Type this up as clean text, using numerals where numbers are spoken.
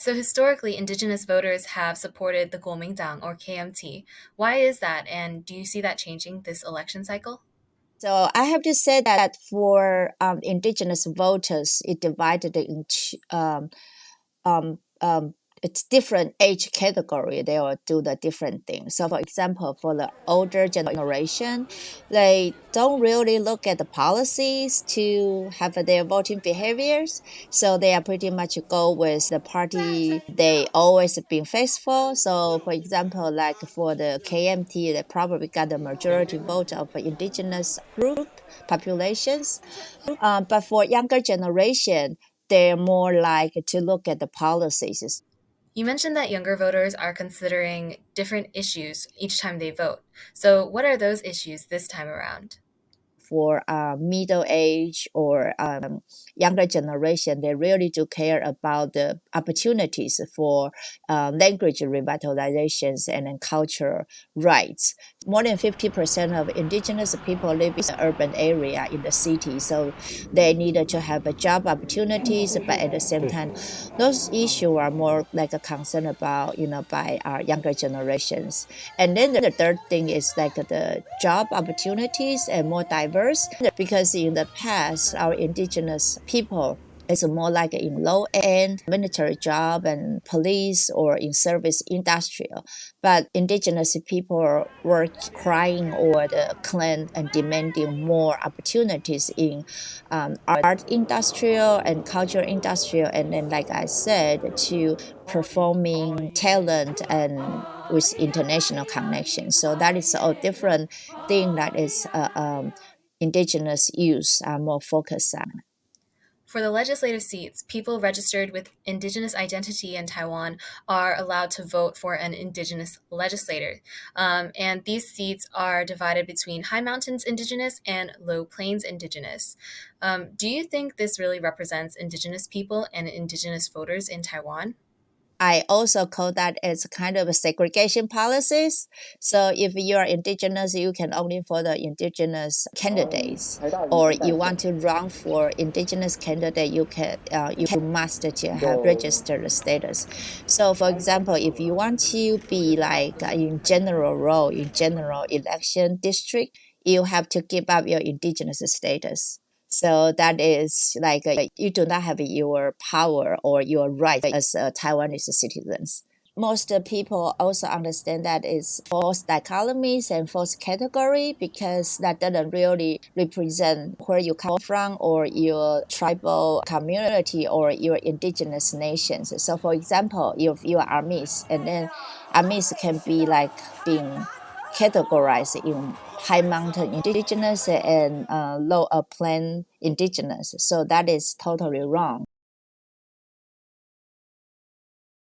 So historically, indigenous voters have supported the Kuomintang or KMT. Why is that, and do you see that changing this election cycle? So I have to say that for indigenous voters, it divided into um, um, it's different age category. They will do the different things. So, for example, for the older generation, they don't really look at the policies to have their voting behaviors. So they are pretty much go with the party they always been faithful. So, for example, like for the KMT, they probably got the majority vote of indigenous group populations. But for younger generation, they're more like to look at the policies. You mentioned that younger voters are considering different issues each time they vote. So, what are those issues this time around? For middle age or younger generation, they really do care about the opportunities for language revitalizations and then cultural rights. More than 50% of indigenous people live in the urban area in the city, so they needed to have a job opportunities, but at the same time, those issues are more like a concern about, by our younger generations. And then the third thing is like the job opportunities and more diverse because in the past, our indigenous people is more like in low end military job and police or in service industrial. But indigenous people were crying or the clan and demanding more opportunities in art industrial and culture industrial. And then, like I said, to performing talent and with international connections. So that is a different thing that is indigenous youth are more focused on. For the legislative seats, people registered with indigenous identity in Taiwan are allowed to vote for an indigenous legislator. And these seats are divided between High Mountains Indigenous and Low Plains Indigenous. Do you think this really represents indigenous people and indigenous voters in Taiwan? I also call that as kind of a segregation policies. So if you are indigenous, you can only for the indigenous candidates, or you want to run for indigenous candidate, you must to have registered status. So for example, if you want to be like in general role in general election district, you have to give up your indigenous status. So that is like you do not have your power or your right as a Taiwanese citizens. Most people also understand that it's false dichotomies and false category because that doesn't really represent where you come from or your tribal community or your indigenous nations. So for example, if you are Amis and then Amis can be like being categorized in high mountain indigenous and low plain indigenous. So that is totally wrong.